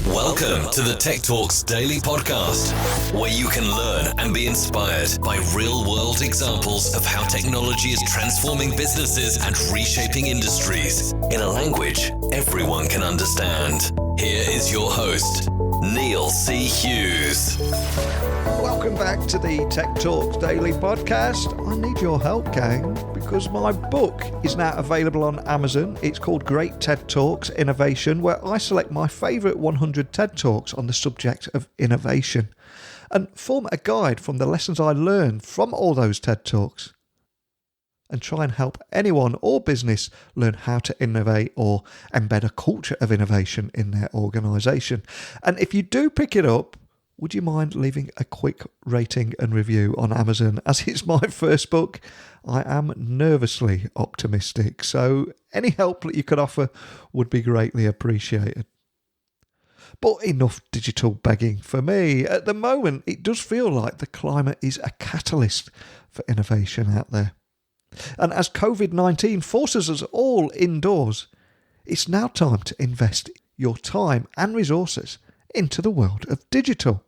Welcome to the Tech Talks Daily Podcast, where you can learn and be inspired by real-world examples of how technology is transforming businesses and reshaping industries in a language everyone can understand. Here is your host, Neil C. Hughes. Welcome back to the Tech Talks Daily Podcast. I need your help, gang, because my book is now available on Amazon. It's called Great TED Talks Innovation, where I select my favourite 100 TED Talks on the subject of innovation and form a guide from the lessons I learned from all those TED Talks and try and help anyone or business learn how to innovate or embed a culture of innovation in their organisation. And if you do pick it up, would you mind leaving a quick rating and review on Amazon? As it's my first book, I am nervously optimistic. So any help that you could offer would be greatly appreciated. But enough digital begging for me. At the moment, it does feel like the climate is a catalyst for innovation out there. And as COVID-19 forces us all indoors, it's now time to invest your time and resources into the world of digital.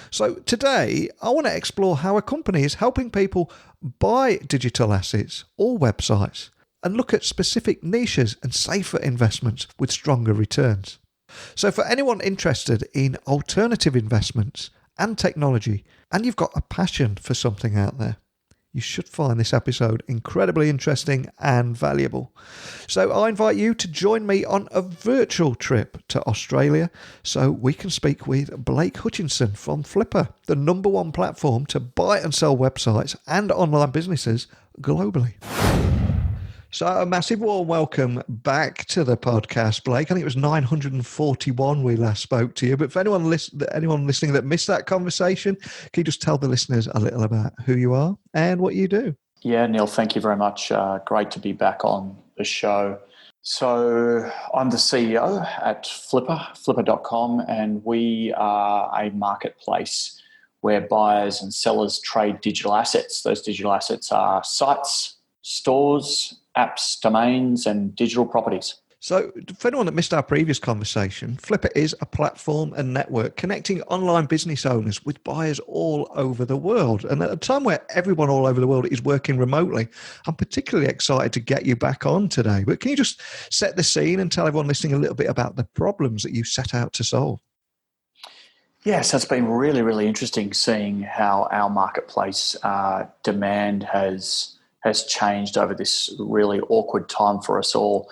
So today, I want to explore how a company is helping people buy digital assets or websites and look at specific niches and safer investments with stronger returns. So for anyone interested in alternative investments and technology, and you've got a passion for something out there, you should find this episode incredibly interesting and valuable. So I invite you to join me on a virtual trip to Australia so we can speak with Blake Hutchison from Flippa, the #1 platform to buy and sell websites and online businesses globally. So a massive warm welcome back to the podcast, Blake. I think it was 941 we last spoke to you. But for anyone listening that missed that conversation, can you just tell the listeners a little about who you are and what you do? Yeah, Neil, thank you very much. Great to be back on the show. So I'm the CEO at Flippa, flippa.com, and we are a marketplace where buyers and sellers trade digital assets. Those digital assets are sites, stores, apps, domains, and digital properties. So for anyone that missed our previous conversation, Flippa is a platform and network connecting online business owners with buyers all over the world. And at a time where everyone all over the world is working remotely, I'm particularly excited to get you back on today. But can you just set the scene and tell everyone listening a little bit about the problems that you set out to solve? Yes, it's been really, really interesting seeing how our marketplace demand has changed over this really awkward time for us all.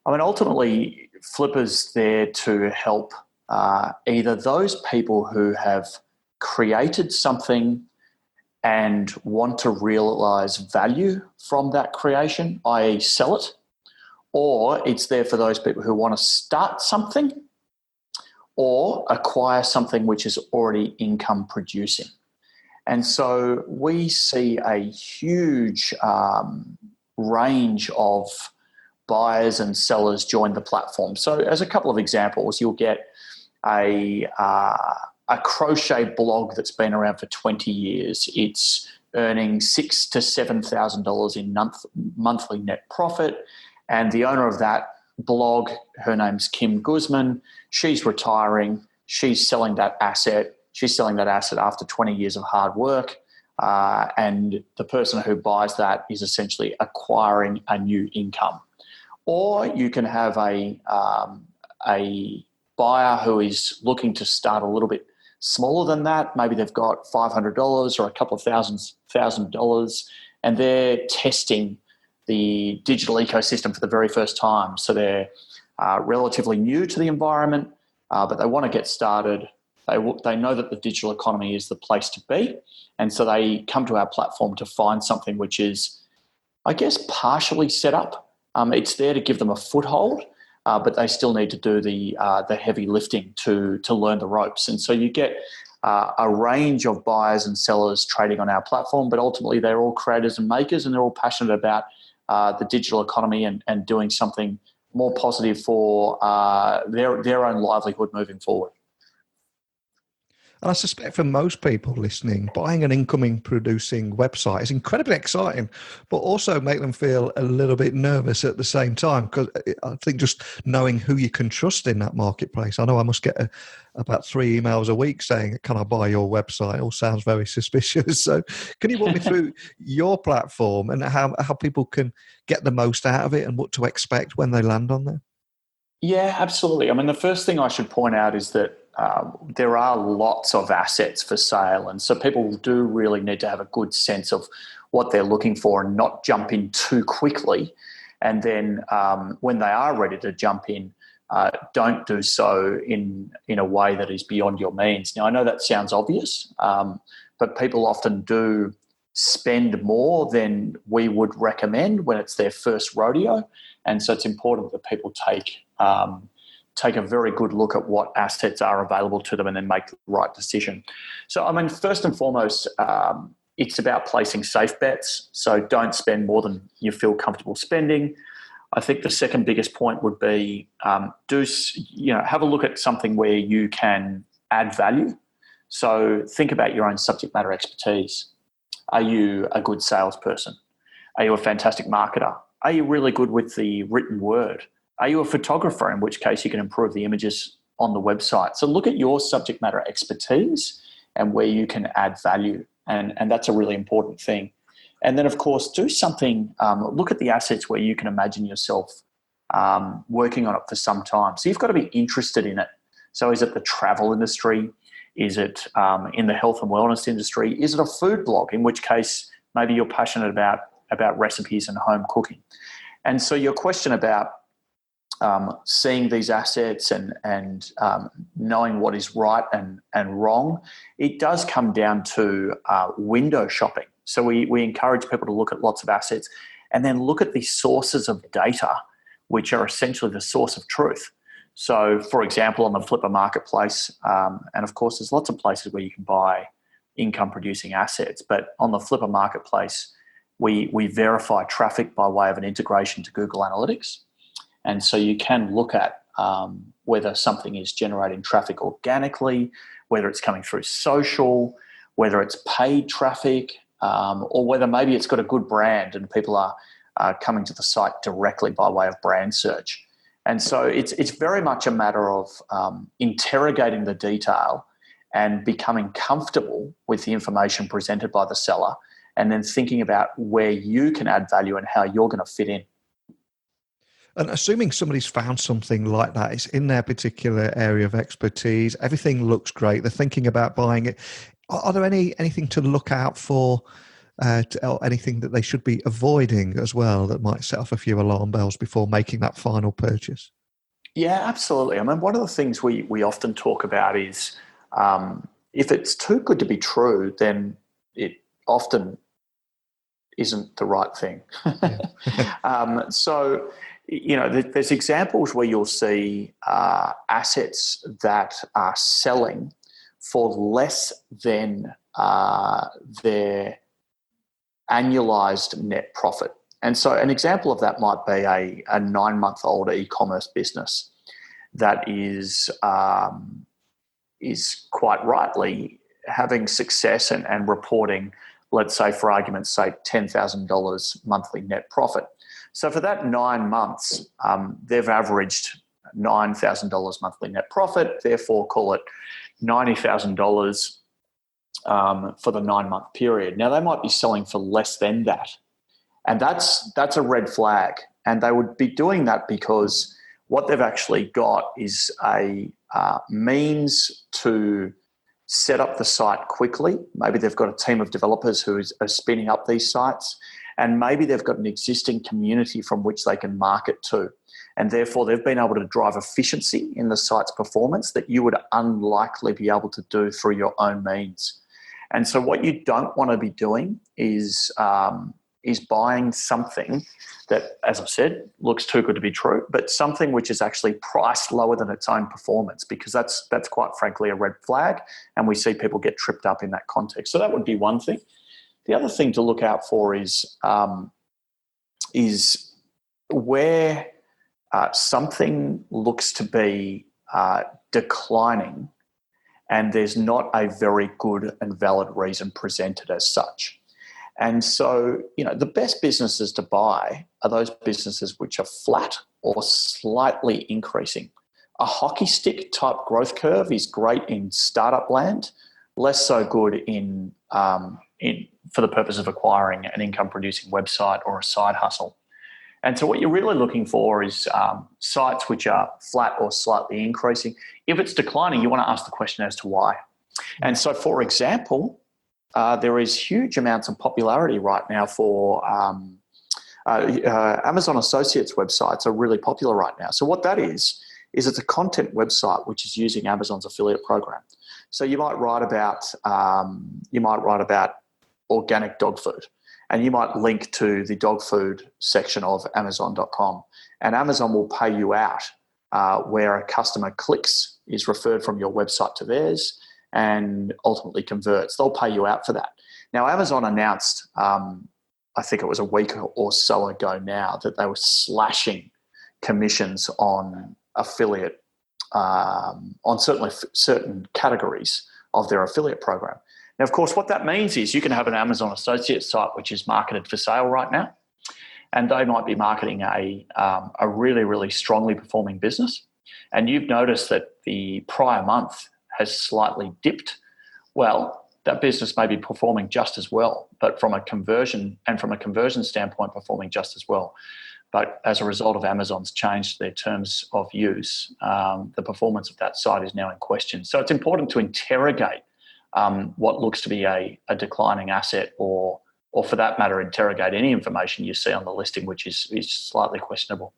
I mean, ultimately, Flippa's there to help either those people who have created something and want to realise value from that creation, i.e. sell it, or it's there for those people who want to start something or acquire something which is already income producing. And so we see a huge range of buyers and sellers join the platform. So as a couple of examples, you'll get a crochet blog that's been around for 20 years. It's earning $6,000 to $7,000 in monthly net profit. And the owner of that blog, her name's Kim Guzman. She's retiring. She's selling that asset. She's selling that asset after 20 years of hard work, and the person who buys that is essentially acquiring a new income. Or you can have a buyer who is looking to start a little bit smaller than that. Maybe they've got $500 or a couple of thousand dollars, and they're testing the digital ecosystem for the very first time. So they're relatively new to the environment, but they want to get started. They know that the digital economy is the place to be, and so they come to our platform to find something which is, I guess, partially set up. It's there to give them a foothold, but they still need to do the heavy lifting to learn the ropes. And so you get a range of buyers and sellers trading on our platform, but ultimately they're all creators and makers, and they're all passionate about the digital economy and doing something more positive for their own livelihood moving forward. And I suspect for most people listening, buying an incoming producing website is incredibly exciting, but also make them feel a little bit nervous at the same time. Because I think just knowing who you can trust in that marketplace, I know I must get about 3 emails a week saying, "Can I buy your website?" It all sounds very suspicious. So can you walk me through your platform and how people can get the most out of it and what to expect when they land on there? Yeah, absolutely. I mean, the first thing I should point out is that there are lots of assets for sale. And so people do really need to have a good sense of what they're looking for and not jump in too quickly. And then when they are ready to jump in, don't do so in a way that is beyond your means. Now, I know that sounds obvious, but people often do spend more than we would recommend when it's their first rodeo. And so it's important that people take a very good look at what assets are available to them and then make the right decision. So, I mean, first and foremost, it's about placing safe bets. So don't spend more than you feel comfortable spending. I think the second biggest point would be have a look at something where you can add value. So think about your own subject matter expertise. Are you a good salesperson? Are you a fantastic marketer? Are you really good with the written word? Are you a photographer, in which case you can improve the images on the website? So look at your subject matter expertise and where you can add value. And that's a really important thing. And then, of course, do something, look at the assets where you can imagine yourself working on it for some time. So you've got to be interested in it. So is it the travel industry? Is it in the health and wellness industry? Is it a food blog, in which case maybe you're passionate about recipes and home cooking? And so your question about seeing these assets and knowing what is right and wrong, it does come down to window shopping. So we encourage people to look at lots of assets and then look at the sources of data, which are essentially the source of truth. So, for example, on the Flippa marketplace, and of course there's lots of places where you can buy income-producing assets, but on the Flippa marketplace, we verify traffic by way of an integration to Google Analytics. And so you can look at whether something is generating traffic organically, whether it's coming through social, whether it's paid traffic, or whether maybe it's got a good brand and people are coming to the site directly by way of brand search. And so it's very much a matter of interrogating the detail and becoming comfortable with the information presented by the seller, and then thinking about where you can add value and how you're going to fit in. And assuming somebody's found something like that, it's in their particular area of expertise, everything looks great, they're thinking about buying it. Are there anything to look out for, or anything that they should be avoiding as well that might set off a few alarm bells before making that final purchase? Yeah, absolutely. I mean, one of the things we often talk about is if it's too good to be true, then it often isn't the right thing. Yeah. So, there's examples where you'll see assets that are selling for less than their annualized net profit. And so an example of that might be a 9-month-old e-commerce business that is quite rightly having success and reporting, let's say, for argument's sake, $10,000 monthly net profit. So for that 9 months, they've averaged $9,000 monthly net profit, therefore call it $90,000 for the 9-month period. Now, they might be selling for less than that. And that's a red flag. And they would be doing that because what they've actually got is a means to set up the site quickly. Maybe they've got a team of developers who are spinning up these sites, and maybe they've got an existing community from which they can market to. And therefore, they've been able to drive efficiency in the site's performance that you would unlikely be able to do through your own means. And so what you don't want to be doing is buying something that, as I've said, looks too good to be true, but something which is actually priced lower than its own performance, because that's quite frankly a red flag, and we see people get tripped up in that context. So that would be one thing. The other thing to look out for is where something looks to be declining and there's not a very good and valid reason presented as such. And so, the best businesses to buy are those businesses which are flat or slightly increasing. A hockey stick type growth curve is great in startup land, less so good in for the purpose of acquiring an income-producing website or a side hustle. And so what you're really looking for is sites which are flat or slightly increasing. If it's declining, you want to ask the question as to why. And so, for example, there is huge amounts of popularity right now for Amazon Associates websites are really popular right now. So what that is it's a content website which is using Amazon's affiliate program. So you might write about organic dog food, and you might link to the dog food section of Amazon.com, and Amazon will pay you out where a customer clicks, is referred from your website to theirs, and ultimately converts. They'll pay you out for that. Now, Amazon announced, I think it was a week or so ago now, that they were slashing commissions on affiliate, on certain categories of their affiliate program. Now, of course, what that means is you can have an Amazon Associates site which is marketed for sale right now, and they might be marketing a really, really strongly performing business, and you've noticed that the prior month has slightly dipped. Well, that business may be performing just as well, but from a conversion standpoint, performing just as well. But as a result of Amazon's changed their terms of use, the performance of that site is now in question. So it's important to interrogate what looks to be a declining asset, or for that matter, interrogate any information you see on the listing which is slightly questionable.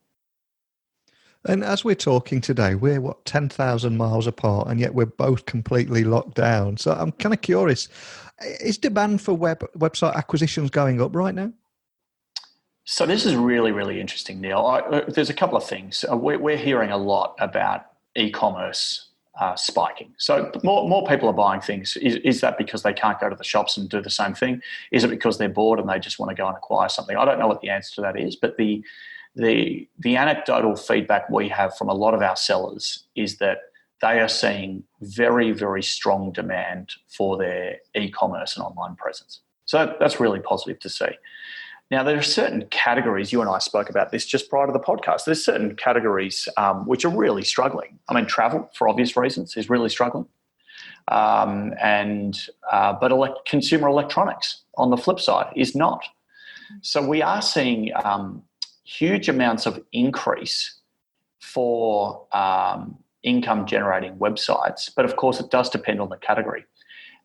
And as we're talking today, we're 10,000 miles apart, and yet we're both completely locked down. So I'm kind of curious, is demand for website acquisitions going up right now? So this is really, really interesting, Neil. There's a couple of things. We're hearing a lot about e-commerce spiking. So more people are buying things. Is that because they can't go to the shops and do the same thing? Is it because they're bored and they just want to go and acquire something? I don't know what the answer to that is, but the anecdotal feedback we have from a lot of our sellers is that they are seeing very, very strong demand for their e-commerce and online presence. So that's really positive to see. Now, there are certain categories, you and I spoke about this just prior to the podcast, there's certain categories which are really struggling. I mean, travel, for obvious reasons, is really struggling. But consumer electronics, on the flip side, is not. So we are seeing huge amounts of increase for income-generating websites, but of course it does depend on the category.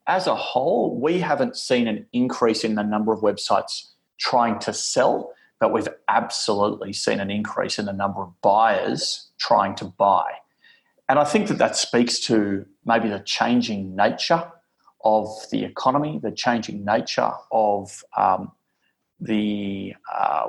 As a whole, we haven't seen an increase in the number of websites trying to sell, but we've absolutely seen an increase in the number of buyers trying to buy. And I think that speaks to maybe the changing nature of the economy, the changing nature of the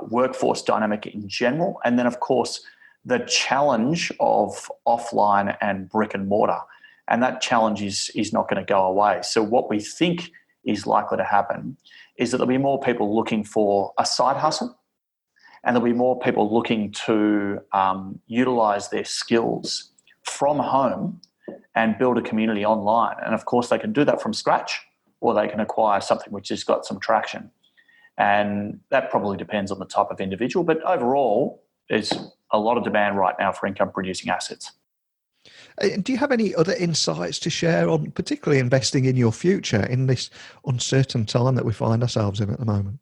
workforce dynamic in general, and then, of course, the challenge of offline and brick and mortar. And that challenge is not going to go away. So what we think is likely to happen is that there'll be more people looking for a side hustle, and there'll be more people looking to utilise their skills from home and build a community online. And of course, they can do that from scratch, or they can acquire something which has got some traction. And that probably depends on the type of individual. But overall, there's a lot of demand right now for income-producing assets. Do you have any other insights to share on particularly investing in your future in this uncertain time that we find ourselves in at the moment?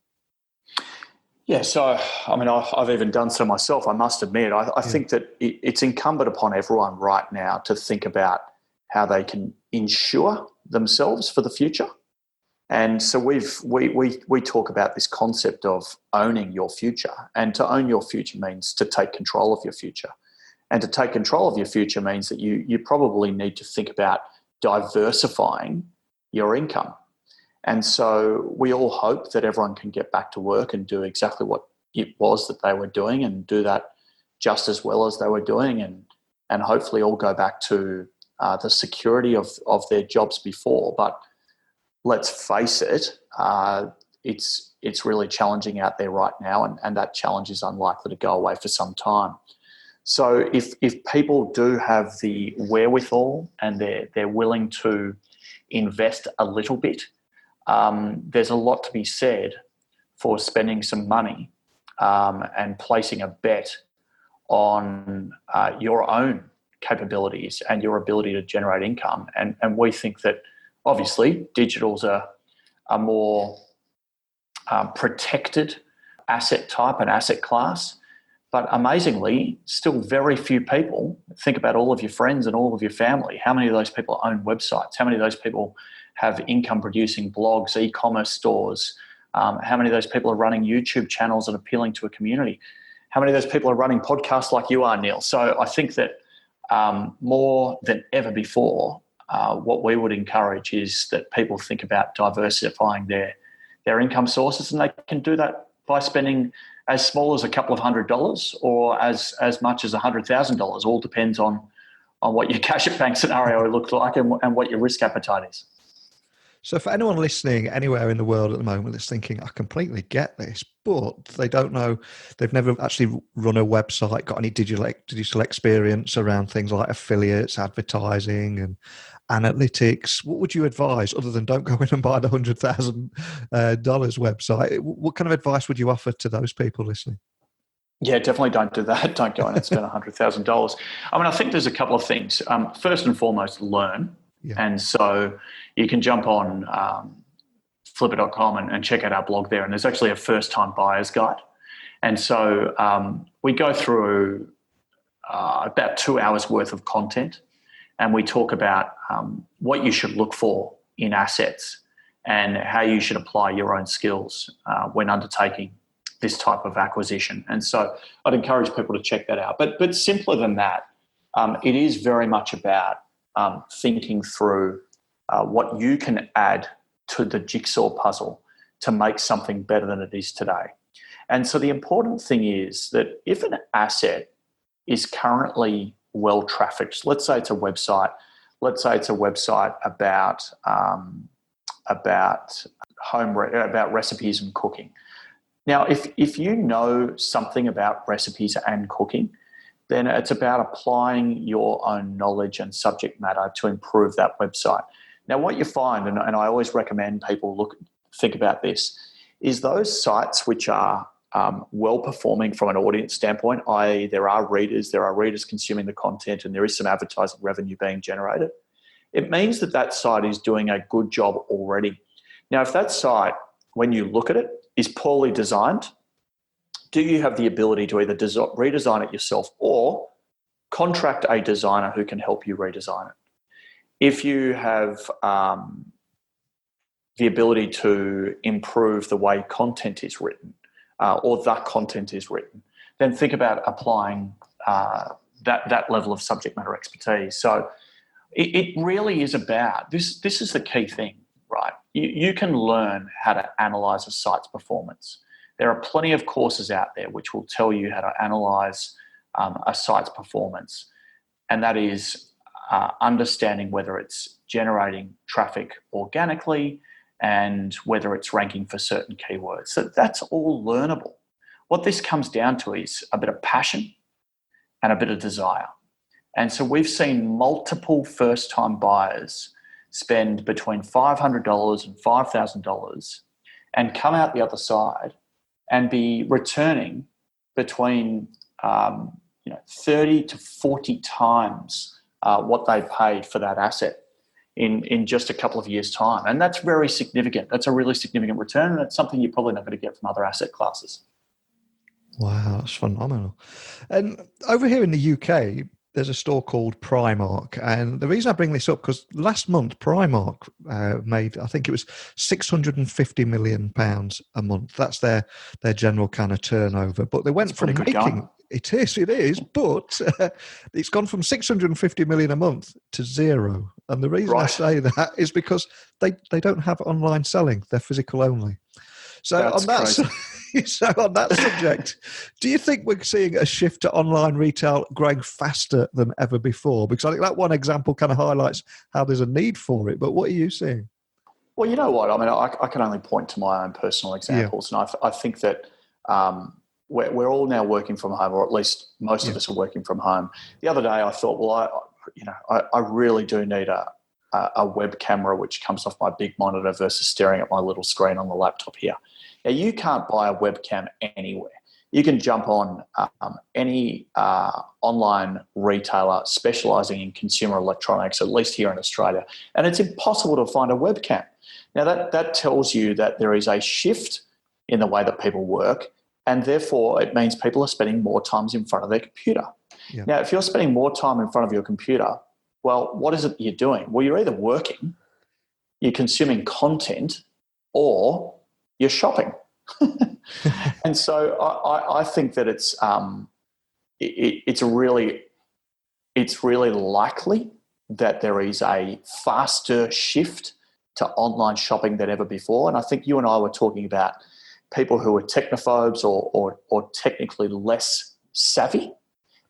Yeah, so, I mean, I've even done so myself, I must admit. I think that it's incumbent upon everyone right now to think about how they can insure themselves for the future. And so we talk about this concept of owning your future. And to own your future means to take control of your future. And to take control of your future means that you probably need to think about diversifying your income. And so we all hope that everyone can get back to work and do exactly what it was that they were doing, and do that just as well as they were doing, and hopefully all go back to the security of their jobs before. But let's face it, it's really challenging out there right now, and that challenge is unlikely to go away for some time. So if people do have the wherewithal and they're willing to invest a little bit, there's a lot to be said for spending some money and placing a bet on your own capabilities and your ability to generate income. And we think that obviously digital's a more protected asset type and asset class. But amazingly, still very few people, think about all of your friends and all of your family. How many of those people own websites? How many of those people have income-producing blogs, e-commerce stores? How many of those people are running YouTube channels and appealing to a community? How many of those people are running podcasts like you are, Neil? So I think that more than ever before, what we would encourage is that people think about diversifying their income sources, and they can do that by spending as small as a couple of $100 or as much as $100,000. All depends on what your cash at bank scenario looks like and what your risk appetite is. So for anyone listening anywhere in the world at the moment that's thinking, I completely get this, but they don't know, they've never actually run a website, got any digital experience around things like affiliates, advertising and analytics, what would you advise other than don't go in and buy the $100,000 website? What kind of advice would you offer to those people listening? Yeah, definitely don't do that. Don't go in and spend $100,000. I mean, I think there's a couple of things. First and foremost, learn. Yeah. And so you can jump on Flippa.com and check out our blog there. And there's actually a first-time buyer's guide. And so we go through about 2 hours worth of content, and we talk about what you should look for in assets and how you should apply your own skills when undertaking this type of acquisition. And so I'd encourage people to check that out. But simpler than that, it is very much about thinking through what you can add to the jigsaw puzzle to make something better than it is today. And so the important thing is that if an asset is currently well trafficked, let's say it's a website about about recipes and cooking. Now, if you know something about recipes and cooking, then it's about applying your own knowledge and subject matter to improve that website. Now, what you find, and I always recommend people think about this, is those sites which are well performing from an audience standpoint, i.e. there are readers consuming the content and there is some advertising revenue being generated. It means that site is doing a good job already. Now, if that site, when you look at it, is poorly designed, do you have the ability to either redesign it yourself or contract a designer who can help you redesign it? If you have the ability to improve the way content is written or the content is written, then think about applying that level of subject matter expertise. So it really is about, this is the key thing, right? You can learn how to analyze a site's performance. There are plenty of courses out there which will tell you how to analyze a site's performance, and that is understanding whether it's generating traffic organically and whether it's ranking for certain keywords. So that's all learnable. What this comes down to is a bit of passion and a bit of desire. And so we've seen multiple first-time buyers spend between $500 and $5,000 and come out the other side and be returning between 30 to 40 times what they paid for that asset in just a couple of years' time. And that's very significant. That's a really significant return, and it's something you're probably not going to get from other asset classes. Wow, that's phenomenal. And over here in the UK, there's a store called Primark. And the reason I bring this up, because last month Primark made, I think it was £650 million a month. That's their general kind of turnover. But they went from making... It is, but it's gone from 650 million a month to zero. And the reason I say that is because they don't have online selling; they're physical only. So on that subject, do you think we're seeing a shift to online retail growing faster than ever before? Because I think that one example kind of highlights how there's a need for it. But what are you seeing? Well, you know what? I mean, I can only point to my own personal examples, and I think that we're all now working from home, or at least most of us are working from home. The other day I thought, well, I really do need a web camera which comes off my big monitor versus staring at my little screen on the laptop here. Now, you can't buy a webcam anywhere. You can jump on any online retailer specialising in consumer electronics, at least here in Australia, and it's impossible to find a webcam. Now, that tells you that there is a shift in the way that people work, and therefore it means people are spending more time in front of their computer. Yeah. Now, if you're spending more time in front of your computer, well, what is it you're doing? Well, you're either working, you're consuming content, or you're shopping. And so I think that it's really likely that there is a faster shift to online shopping than ever before. And I think you and I were talking about people who are technophobes or technically less savvy.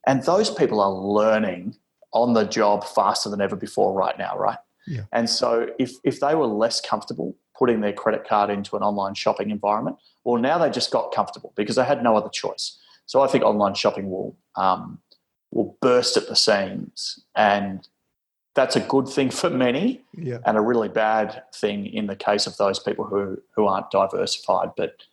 And those people are learning on the job faster than ever before right now, right? Yeah. And so if they were less comfortable putting their credit card into an online shopping environment, well, now they just got comfortable because they had no other choice. So I think online shopping will burst at the seams, and that's a good thing for many, and a really bad thing in the case of those people who aren't diversified. But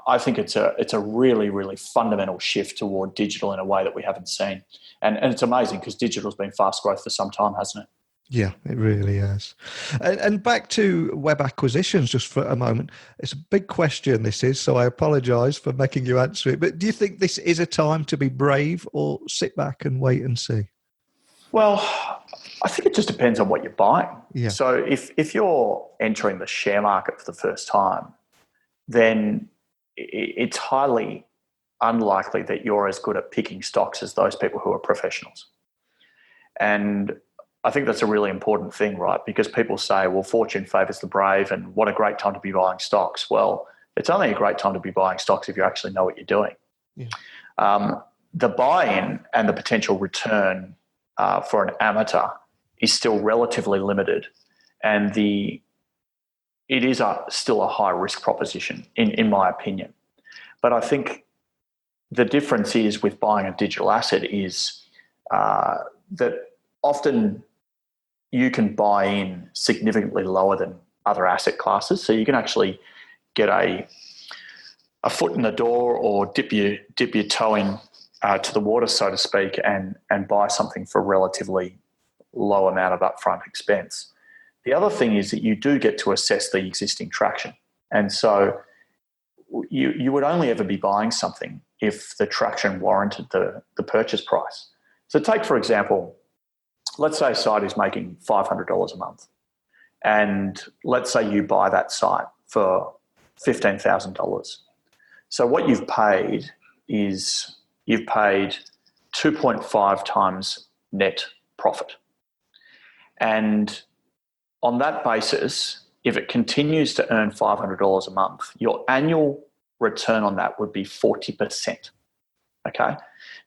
I think it's a really, really fundamental shift toward digital in a way that we haven't seen. And it's amazing because digital's been fast growth for some time, hasn't it? Yeah, it really is. And back to web acquisitions just for a moment. It's a big question, this is, so I apologise for making you answer it. But do you think this is a time to be brave or sit back and wait and see? Well, I think it just depends on what you're buying. Yeah. So if you're entering the share market for the first time, then it's highly unlikely that you're as good at picking stocks as those people who are professionals. And I think that's a really important thing, right? Because people say, well, fortune favours the brave and what a great time to be buying stocks. Well, it's only a great time to be buying stocks if you actually know what you're doing. Yeah. The buy-in and the potential return for an amateur is still relatively limited, and it is still a high-risk proposition, in my opinion. But I think the difference is with buying a digital asset is that often you can buy in significantly lower than other asset classes. So you can actually get a foot in the door or dip your toe in to the water, so to speak, and buy something for a relatively low amount of upfront expense. The other thing is that you do get to assess the existing traction. And so you would only ever be buying something if the traction warranted the purchase price. So take, for example, let's say a site is making $500 a month, and let's say you buy that site for $15,000. So what you've paid is you've paid 2.5 times net profit. And on that basis, if it continues to earn $500 a month, your annual return on that would be 40%. Okay?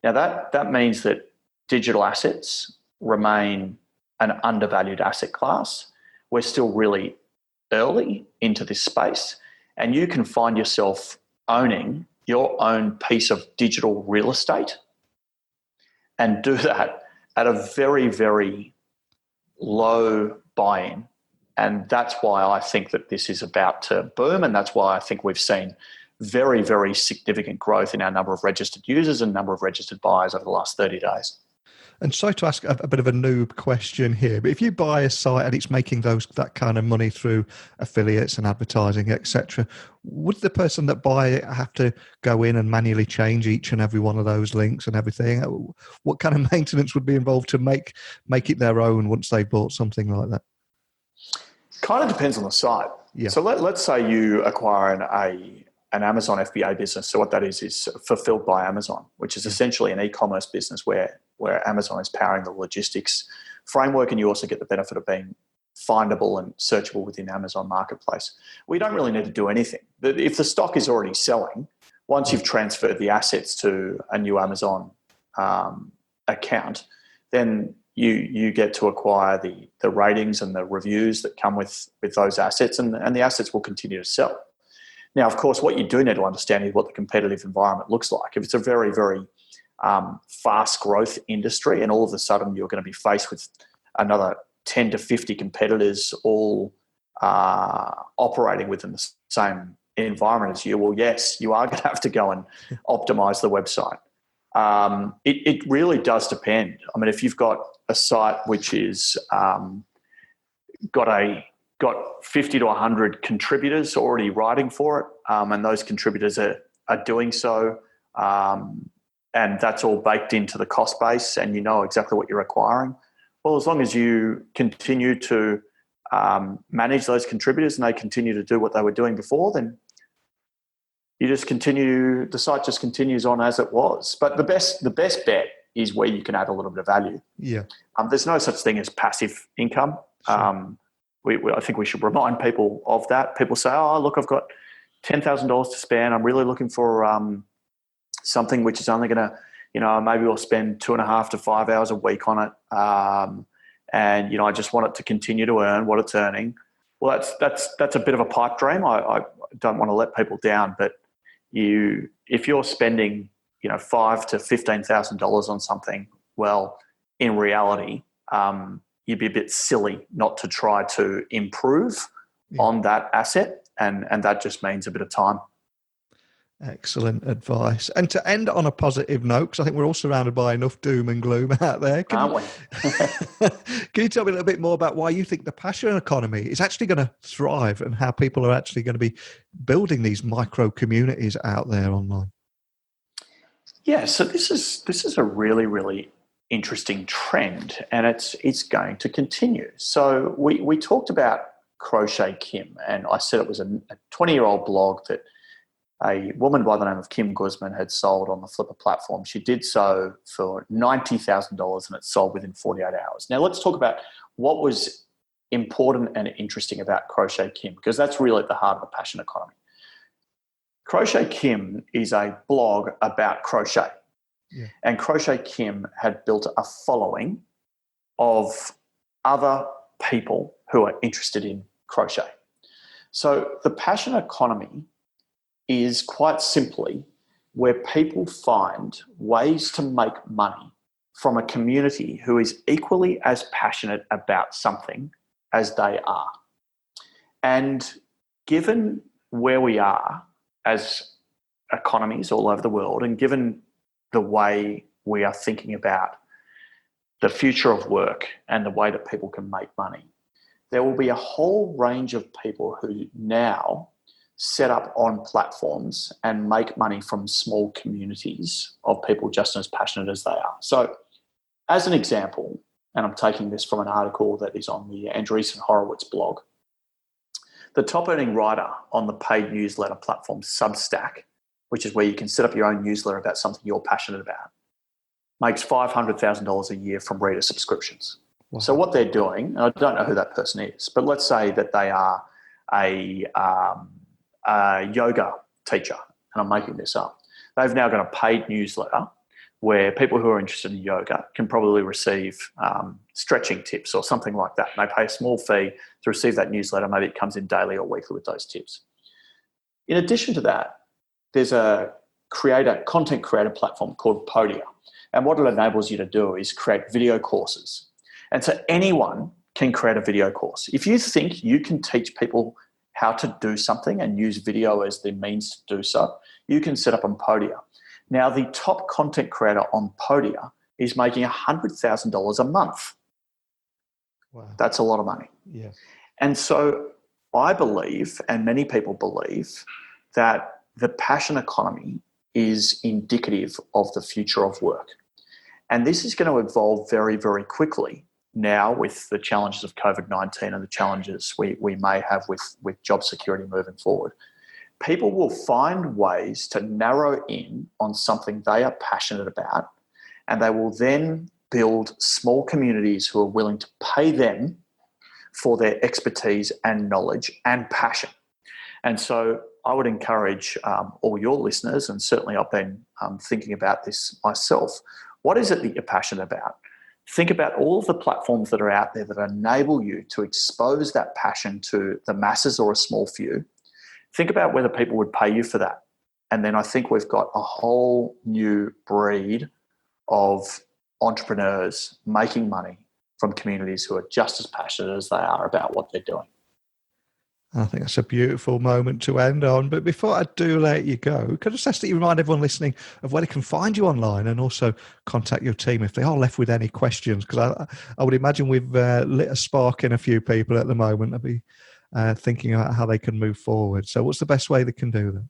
Now that means that digital assets remain an undervalued asset class. We're still really early into this space, and you can find yourself owning your own piece of digital real estate and do that at a very, very low buy-in. And that's why I think that this is about to boom, and that's why I think we've seen very, very significant growth in our number of registered users and number of registered buyers over the last 30 days. And sorry to ask a bit of a noob question here, but if you buy a site and it's making that kind of money through affiliates and advertising, etc., would the person that buy it have to go in and manually change each and every one of those links and everything? What kind of maintenance would be involved to make it their own once they bought something like that? Kind of depends on the site. Yeah. So let's say you acquire an Amazon FBA business. So what that is fulfilled by Amazon, which is essentially an e-commerce business where Amazon is powering the logistics framework, and you also get the benefit of being findable and searchable within Amazon Marketplace. We don't really need to do anything. If the stock is already selling, once you've transferred the assets to a new Amazon account, then you get to acquire the ratings and the reviews that come with those assets, and the assets will continue to sell. Now, of course, what you do need to understand is what the competitive environment looks like. If it's a very, very fast growth industry and all of a sudden you're going to be faced with another 10 to 50 competitors all operating within the same environment as you, well, yes, you are going to have to go and optimize the website. It really does depend. I mean, if you've got a site which is got 50 to 100 contributors already writing for it, and those contributors are doing so, and that's all baked into the cost base and you know exactly what you're acquiring, well, as long as you continue to manage those contributors and they continue to do what they were doing before, then you just continue, the site just continues on as it was. But the best bet is where you can add a little bit of value. Yeah. There's no such thing as passive income. Sure. I think we should remind people of that. People say, oh, look, I've got $10,000 to spend. I'm really looking for something which is only going to, maybe we'll spend 2.5 to 5 hours a week on it. And, I just want it to continue to earn what it's earning. Well, that's a bit of a pipe dream. I don't want to let people down, but if you're spending, $5,000 to $15,000 on something, well, in reality, you'd be a bit silly not to try to improve on that asset, and that just means a bit of time. Excellent advice. And to end on a positive note, because I think we're all surrounded by enough doom and gloom out there. Aren't we? Can you tell me a little bit more about why you think the passion economy is actually going to thrive and how people are actually going to be building these micro communities out there online? Yeah, so this is a really, really interesting trend, and it's going to continue. So we talked about Crochet Kim, and I said it was a 20-year-old blog that a woman by the name of Kim Guzman had sold on the Flippa platform. She did so for $90,000 and it sold within 48 hours. Now let's talk about what was important and interesting about Crochet Kim, because that's really at the heart of the passion economy. Crochet Kim is a blog about crochet. Yeah. And Crochet Kim had built a following of other people who are interested in crochet. So the passion economy is quite simply where people find ways to make money from a community who is equally as passionate about something as they are. And given where we are as economies all over the world, and given the way we are thinking about the future of work and the way that people can make money, there will be a whole range of people who now set up on platforms and make money from small communities of people just as passionate as they are. So as an example, and I'm taking this from an article that is on the Andreessen Horowitz blog, the top earning writer on the paid newsletter platform Substack, which is where you can set up your own newsletter about something you're passionate about, makes $500,000 a year from reader subscriptions. Wow. So what they're doing, and I don't know who that person is, but let's say that they are a yoga teacher, and I'm making this up. They've now got a paid newsletter where people who are interested in yoga can probably receive stretching tips or something like that. And they pay a small fee to receive that newsletter. Maybe it comes in daily or weekly with those tips. In addition to that, there's a content creator platform called Podia. And what it enables you to do is create video courses. And so anyone can create a video course. If you think you can teach people how to do something and use video as the means to do so, you can set up on Podia. Now, the top content creator on Podia is making $100,000 a month. Wow. That's a lot of money. Yeah. And so I believe, and many people believe, that the passion economy is indicative of the future of work. And this is going to evolve very, very quickly now with the challenges of COVID-19 and the challenges we may have with job security moving forward. People will find ways to narrow in on something they are passionate about, and they will then build small communities who are willing to pay them for their expertise and knowledge and passion. And so I would encourage all your listeners, and certainly I've been thinking about this myself, what is it that you're passionate about? Think about all of the platforms that are out there that enable you to expose that passion to the masses or a small few. think about whether people would pay you for that. And then I think we've got a whole new breed of entrepreneurs making money from communities who are just as passionate as they are about what they're doing. I think that's a beautiful moment to end on. But before I do let you go, could I just ask that you remind everyone listening of where they can find you online and also contact your team if they are left with any questions? Because I would imagine we've lit a spark in a few people at the moment. I'll be thinking about how they can move forward. So what's the best way they can do that?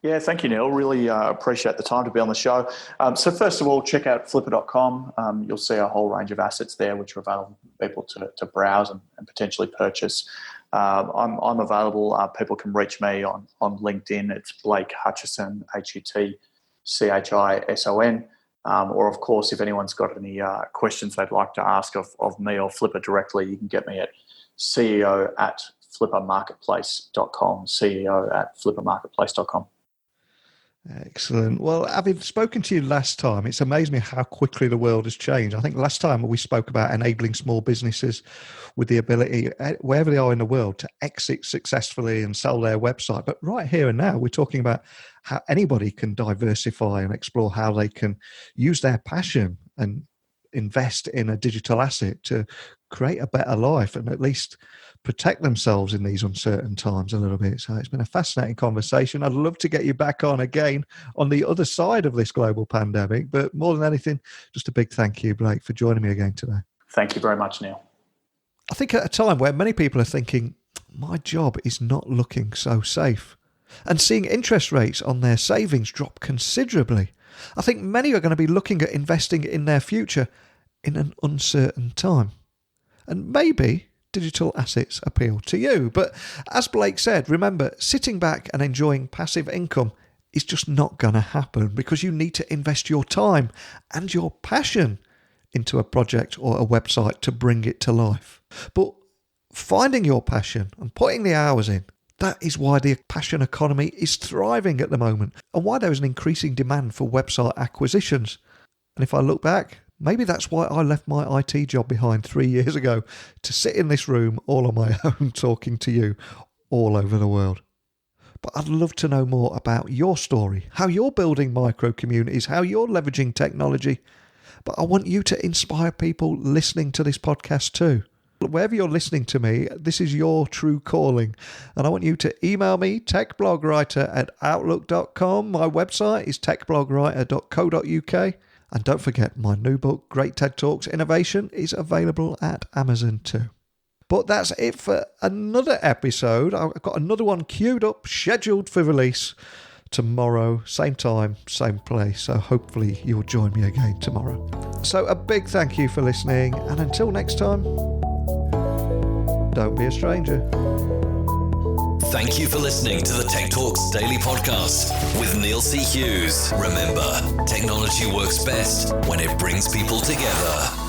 Yeah, thank you, Neil. Really appreciate the time to be on the show. So first of all, check out flippa.com. You'll see a whole range of assets there which are available for people to browse and potentially purchase. I'm available. People can reach me on LinkedIn. It's Blake Hutchison, Hutchison. Or, of course, if anyone's got any questions they'd like to ask of me or Flippa directly, you can get me at ceo@flippamarketplace.com, ceo@flippamarketplace.com. Excellent. Well, having spoken to you last time, it's amazed me how quickly the world has changed. I think last time we spoke about enabling small businesses with the ability, wherever they are in the world, to exit successfully and sell their website. But right here and now, we're talking about how anybody can diversify and explore how they can use their passion and invest in a digital asset to create a better life and at least protect themselves in these uncertain times a little bit. So it's been a fascinating conversation. I'd love to get you back on again on the other side of this global pandemic. But more than anything, just a big thank you, Blake, for joining me again today. Thank you very much, Neil. I think at a time where many people are thinking, my job is not looking so safe, and seeing interest rates on their savings drop considerably, I think many are going to be looking at investing in their future in an uncertain time. And maybe digital assets appeal to you. But as Blake said, remember, sitting back and enjoying passive income is just not going to happen, because you need to invest your time and your passion into a project or a website to bring it to life. But finding your passion and putting the hours in, that is why the passion economy is thriving at the moment, and why there is an increasing demand for website acquisitions. And if I look back, maybe that's why I left my IT job behind 3 years ago to sit in this room all on my own talking to you all over the world. But I'd love to know more about your story, how you're building micro communities, how you're leveraging technology. But I want you to inspire people listening to this podcast too. Wherever you're listening to me, this is your true calling. And I want you to email me, techblogwriter@outlook.com. My website is techblogwriter.co.uk. And don't forget, my new book, Great TED Talks Innovation, is available at Amazon too. But that's it for another episode. I've got another one queued up, scheduled for release tomorrow, same time, same place. So hopefully you'll join me again tomorrow. So a big thank you for listening. And until next time, don't be a stranger. Thank you for listening to the Tech Talks Daily Podcast with Neil C. Hughes. Remember, technology works best when it brings people together.